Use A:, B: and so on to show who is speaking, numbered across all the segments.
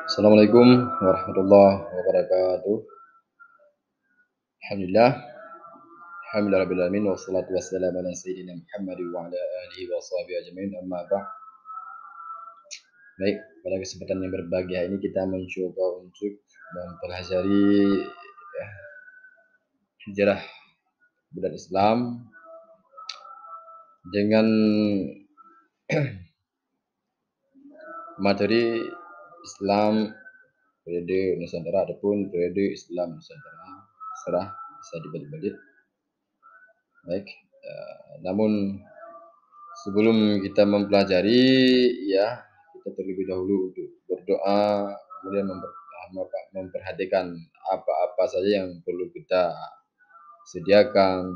A: Assalamualaikum warahmatullahi wabarakatuh. Alhamdulillah, alhamdulillah rabbil alamin wassalatu wassalamu ala sayyidina Muhammad wa ala alihi wa sahbihi ajmain amma ba'd. Baik, pada kesempatan yang berbahagia ini kita mencoba untuk mempelajari sejarah budaya Islam dengan materi Islam periode Nusantara ataupun periode Islam Nusantara. Serah bisa dibalik-balik. Baik, namun sebelum kita mempelajari, ya kita terlebih dahulu untuk berdoa, kemudian memperhatikan apa-apa saja yang perlu kita sediakan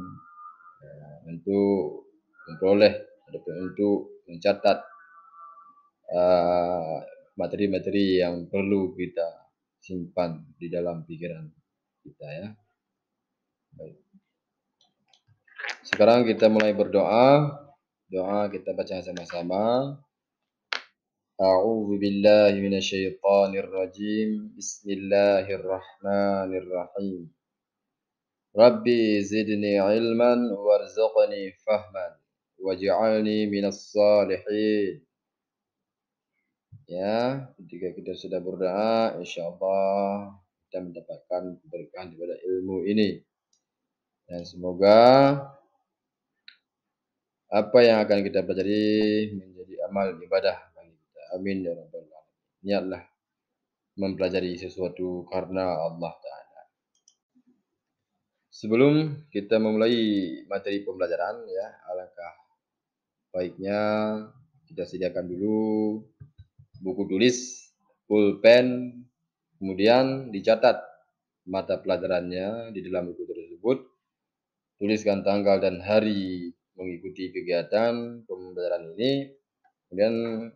A: untuk memperoleh ataupun untuk mencatat materi-materi yang perlu kita simpan di dalam pikiran kita ya. Baik. Sekarang kita mulai berdoa. Doa kita baca sama-sama. A'udzu billahi minasyaitonir rajim. Bismillahirrahmanirrahim. Rabbi zidni ilman warzuqni fahman waj'alni minas salihin. Ya, ketika kita sudah berdoa, insyaallah kita mendapatkan keberkahan daripada ilmu ini. Dan semoga apa yang akan kita pelajari menjadi amal ibadah bagi kita. Amin ya rabbal alamin. Niatlah mempelajari sesuatu karena Allah Ta'ala. Sebelum kita memulai materi pembelajaran ya, alangkah baiknya kita sediakan dulu buku tulis, pulpen, kemudian dicatat mata pelajarannya di dalam buku tersebut. Tuliskan tanggal dan hari mengikuti kegiatan pembelajaran ini. Kemudian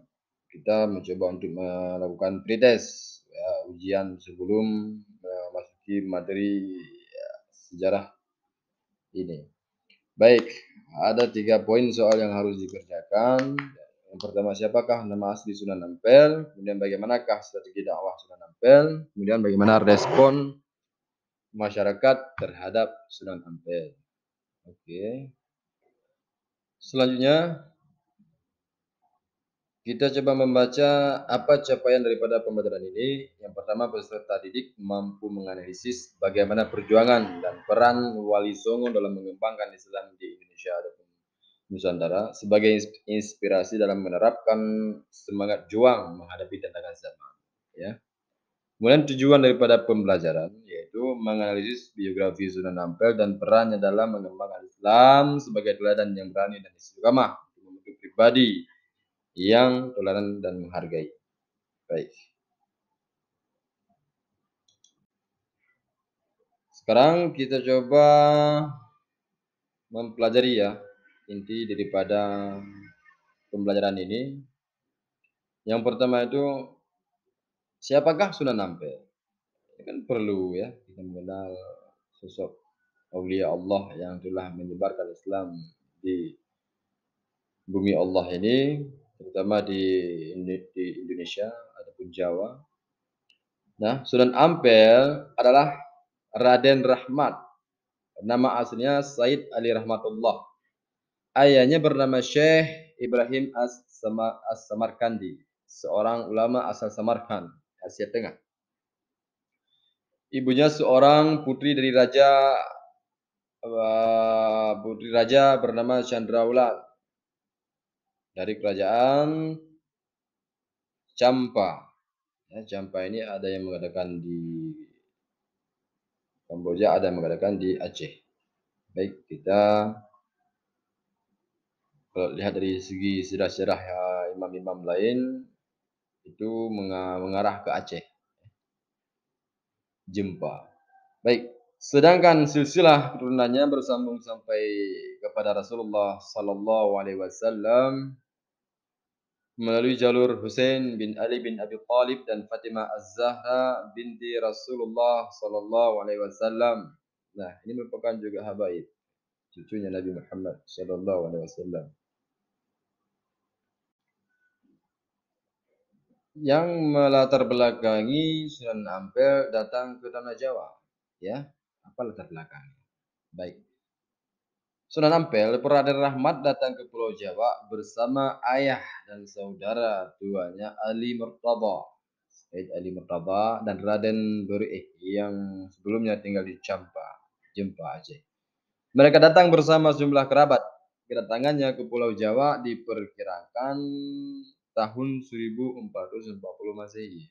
A: kita mencoba untuk melakukan pretest ya, ujian sebelum memasuki materi sejarah ini. Baik, ada 3 poin soal yang harus dikerjakan. Yang pertama, siapakah nama asli Sunan Ampel? Kemudian bagaimanakah strategi dakwah Sunan Ampel? Kemudian bagaimana respon masyarakat terhadap Sunan Ampel? Oke. Selanjutnya kita coba membaca apa capaian daripada pembelajaran ini. Yang pertama, peserta didik mampu menganalisis bagaimana perjuangan dan peran Wali Songo dalam mengembangkan Islam di Indonesia ataupun Nusantara sebagai inspirasi dalam menerapkan semangat juang menghadapi tantangan zaman. Ya. Kemudian tujuan daripada pembelajaran yaitu menganalisis biografi Sunan Ampel dan perannya dalam mengembangkan Islam sebagai teladan yang berani dan istiqamah untuk membentuk pribadi yang toleran dan menghargai. Baik. Sekarang kita coba mempelajari ya inti daripada pembelajaran ini. Yang pertama itu siapakah Sunan Ampel? Ini kan perlu ya kita mengenal sosok aulia Allah yang telah menyebarkan Islam di bumi Allah ini, terutama di Indonesia ataupun Jawa. Nah, Sunan Ampel adalah Raden Rahmat. Nama aslinya Said Ali Rahmatullah. Ayahnya bernama Syekh Ibrahim As-Samarkandi, seorang ulama asal Samarkand, Asia Tengah. Ibunya seorang putri raja bernama Chandrawulan dari kerajaan Champa. Ya, Champa ini ada yang mengatakan di Kamboja, ada yang mengatakan di Aceh. Baik, kita kalau lihat dari segi sejarah-sejarah imam-imam lain itu mengarah ke Aceh. Jempa. Baik, sedangkan silsilah keturunannya bersambung sampai kepada Rasulullah sallallahu alaihi wasallam melalui jalur Husain bin Ali bin Abi Thalib dan Fatimah Az-Zahra binti Rasulullah sallallahu alaihi wasallam. Nah, ini merupakan juga habaib, cucunya Nabi Muhammad sallallahu alaihi wasallam. yang melatar belakangi Sunan Ampel datang ke tanah Jawa. Ya, apa latar belakangnya? Baik. Sunan Ampel, Raden Rahmat datang ke Pulau Jawa bersama ayah dan saudara tuanya Ali Murtada. Said Ali Murtada dan Raden Beri yang sebelumnya tinggal di Jempa Aceh. Mereka datang bersama sejumlah kerabat. Kedatangannya ke Pulau Jawa diperkirakan tahun 1440 Masehi.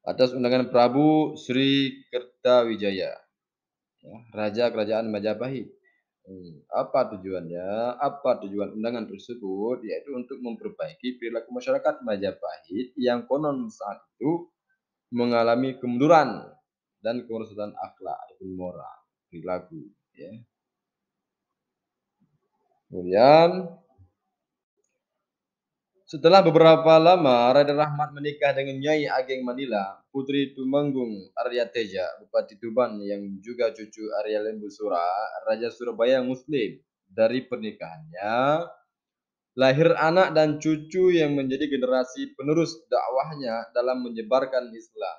A: Atas undangan Prabu Sri Kertawijaya, ya, Raja Kerajaan Majapahit. Apa tujuannya? Apa tujuan undangan tersebut? Yaitu untuk memperbaiki perilaku masyarakat Majapahit yang konon saat itu mengalami kemunduran dan kemerosotan akhlak ataupun moral perilaku. Ya. Kemudian setelah beberapa lama Raden Rahmat menikah dengan Nyai Ageng Manila, Putri Tumenggung Arya Teja, Bupati Tuban yang juga cucu Arya Lembu Sura, Raja Surabaya Muslim. Dari pernikahannya lahir anak dan cucu yang menjadi generasi penerus dakwahnya dalam menyebarkan Islam.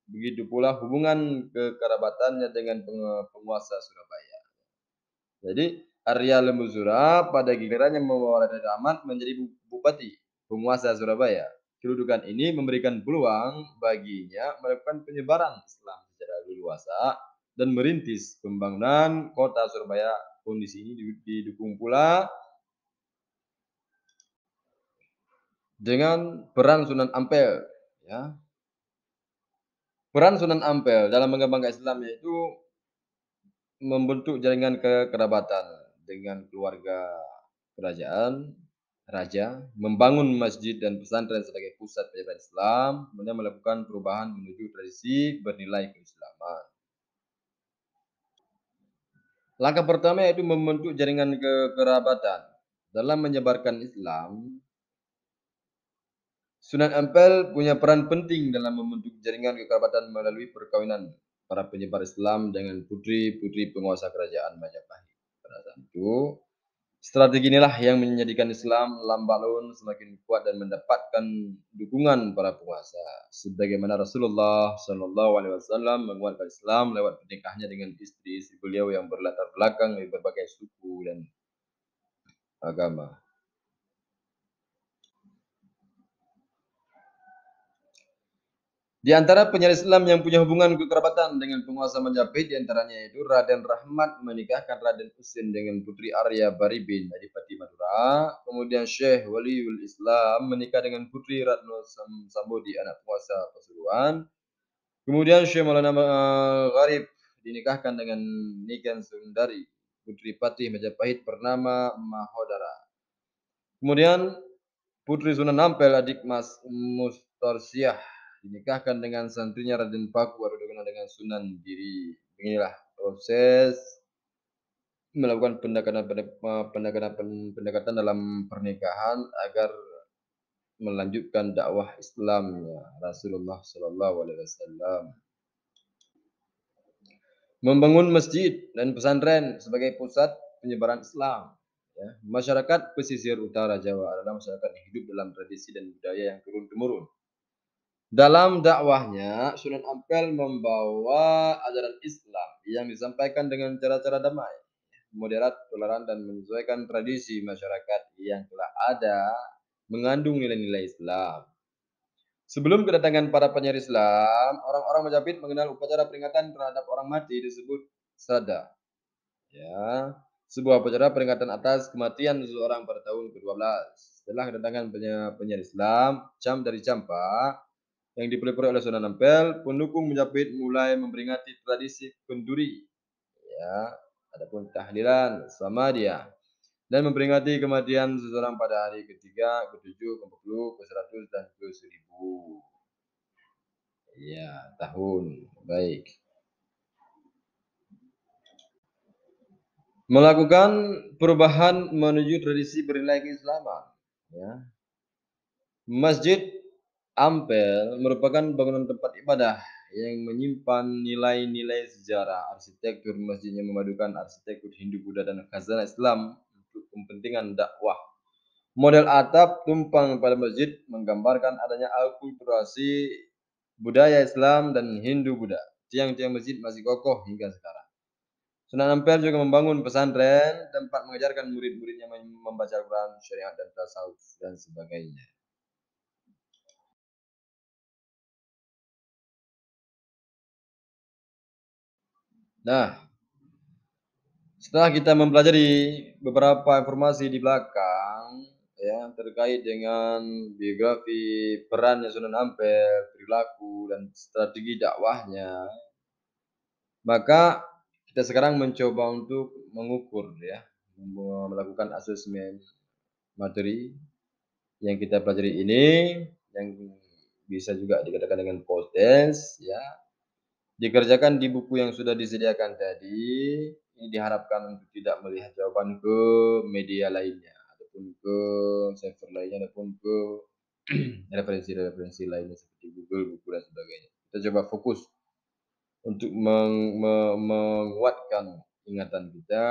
A: Begitu pula hubungan kekerabatannya dengan penguasa Surabaya. Jadi Arya Lembu Sura pada gilirannya membawa Raden Rahmat menjadi bupati penguasa Surabaya. Kedudukan ini memberikan peluang baginya melakukan penyebaran Islam secara leluasa dan merintis pembangunan kota Surabaya. Kondisi ini didukung pula dengan peran Sunan Ampel. Ya. Peran Sunan Ampel dalam mengembangkan Islam yaitu membentuk jaringan kekerabatan dengan keluarga kerajaan, raja, membangun masjid dan pesantren sebagai pusat penyebaran Islam, kemudian melakukan perubahan menuju tradisi bernilai keislaman. Langkah pertama yaitu membentuk jaringan kekerabatan. Dalam menyebarkan Islam, Sunan Ampel punya peran penting dalam membentuk jaringan kekerabatan melalui perkawinan para penyebar Islam dengan putri-putri penguasa kerajaan Majapahit. Pada saat itu, strategi inilah yang menjadikan Islam lambat laun semakin kuat dan mendapatkan dukungan para penguasa. Sebagaimana Rasulullah Shallallahu Alaihi Wasallam menguatkan Islam lewat pernikahannya dengan istri-istri beliau yang berlatar belakang dari berbagai suku dan agama. Di antara penyair Islam yang punya hubungan kekerabatan dengan penguasa Majapahit diantaranya yaitu Raden Rahmat menikahkan Raden Husin dengan Putri Arya Baribin Adipati Madura. Kemudian Syekh Waliul Islam menikah dengan Putri Ratno Sambodi anak penguasa Pasuruan. Kemudian Syekh Maulana Gharib dinikahkan dengan Niken Sundari Putri Patih Majapahit bernama Mahodara. Kemudian Putri Sunan Ampel adik Mas Mustarsyah dinikahkan dengan santrinya Raden Paku atau dikenal dengan Sunan Giri. Inilah proses melakukan pendekatan dalam pernikahan agar melanjutkan dakwah Islamnya Rasulullah Shallallahu Alaihi Wasallam. Membangun masjid dan pesantren sebagai pusat penyebaran Islam. Ya. Masyarakat pesisir utara Jawa adalah masyarakat yang hidup dalam tradisi dan budaya yang turun-temurun. Dalam dakwahnya, Sunan Ampel membawa ajaran Islam yang disampaikan dengan cara-cara damai, moderat, toleran, dan menyesuaikan tradisi masyarakat yang telah ada mengandung nilai-nilai Islam. Sebelum kedatangan para penyair Islam, orang-orang Majapahit mengenal upacara peringatan terhadap orang mati disebut Sada. Ya, sebuah upacara peringatan atas kematian seseorang pada tahun ke-12. Setelah kedatangan penyair Islam, dari Campa, yang dipelopori oleh Sunan Ampel, pendukung Majapahit mulai memperingati tradisi kenduri. Ya, adapun tahlilan sama dia dan memperingati kematian seseorang pada hari ketiga, ke-7, ke-40, ke-100 dan ke-1000. Ya, tahun. Baik. Melakukan perubahan menuju tradisi bernilai keislaman. Ya. Masjid Ampel merupakan bangunan tempat ibadah yang menyimpan nilai-nilai sejarah. Arsitektur masjidnya memadukan arsitektur Hindu, Buddha, dan khazanah Islam untuk kepentingan dakwah. Model atap tumpang pada masjid menggambarkan adanya akulturasi budaya Islam dan Hindu-Buddha. Tiang-tiang masjid masih kokoh hingga sekarang. Sunan Ampel juga membangun pesantren, tempat mengajarkan murid-muridnya membaca Al-Quran, syariat, dan tasawuf, dan sebagainya. Nah, setelah kita mempelajari beberapa informasi di belakang, ya, terkait dengan biografi perannya Sunan Ampel, perilaku, dan strategi dakwahnya, maka kita sekarang mencoba untuk mengukur, ya, melakukan asesmen materi yang kita pelajari ini, yang bisa juga dikatakan dengan post test, ya, dikerjakan di buku yang sudah disediakan tadi. Ini diharapkan untuk tidak melihat jawaban ke media lainnya, ataupun ke server lainnya, ataupun ke referensi-referensi lainnya seperti Google, buku, dan sebagainya. Kita coba fokus untuk menguatkan ingatan kita,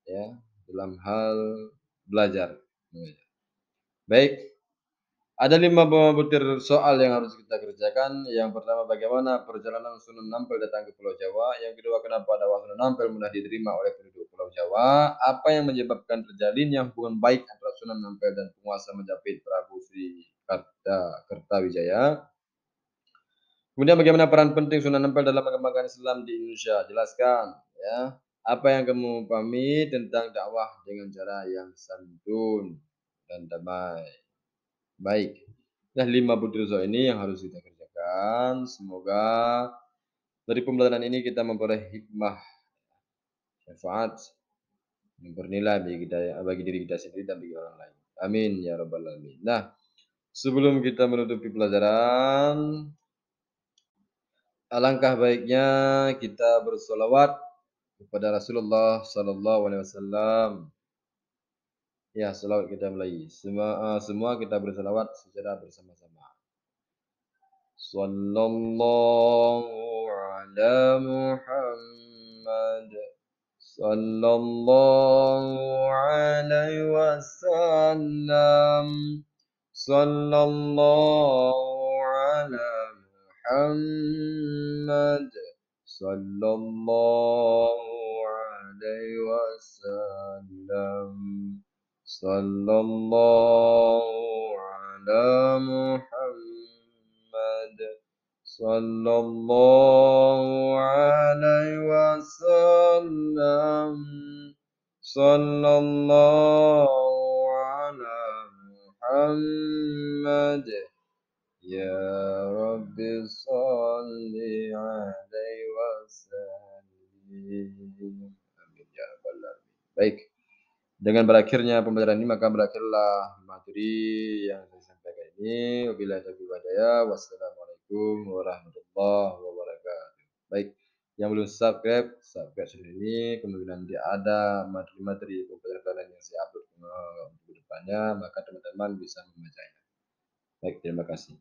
A: ya, dalam hal belajar. Baik, ada 5 butir soal yang harus kita kerjakan. Yang pertama, bagaimana perjalanan Sunan Ampel datang ke Pulau Jawa? Yang kedua, kenapa dakwah Sunan Ampel mudah diterima oleh penduduk Pulau Jawa? Apa yang menyebabkan terjalinnya hubungan baik antara Sunan Ampel dan penguasa Majapahit Prabu Sri Kartawijaya? Kemudian bagaimana peran penting Sunan Ampel dalam mengembangkan Islam di Indonesia? Jelaskan, ya. Apa yang kamu pahami tentang dakwah dengan cara yang santun dan damai? Baik. Nah, 5 butir soal ini yang harus kita kerjakan. Semoga dari pembelajaran ini kita memperoleh hikmah, manfaat, yang bernilai bagi diri kita sendiri dan bagi orang lain. Amin ya rabbal alamin. Nah, sebelum kita menutupi pelajaran, alangkah baiknya kita bersolawat kepada Rasulullah Sallallahu Alaihi Wasallam. Ya, selawat kita mulai. Semua kita bersolawat secara bersama-sama. Sallallahu ala Muhammad. Sallallahu alaihi wasallam. Sallallahu ala Muhammad. Sallallahu alaihi wasallam. Sallallahu ala Muhammad. Sallallahu alaihi wasallam. Sallallahu ala Muhammad. Ya Rabbi salli alaihi wasallim. Amin ya rabbal alamin. Baik. Dengan berakhirnya pembelajaran ini maka berakhirlah materi yang saya sampaikan ini. Wabillahi taufiq wal hidayah. Wassalamualaikum warahmatullahi wabarakatuh. Baik, yang belum subscribe channel ini. Kemudian nanti ada materi-materi pembelajaran yang saya upload untuk kedepannya, maka teman-teman bisa membacanya. Baik, terima kasih.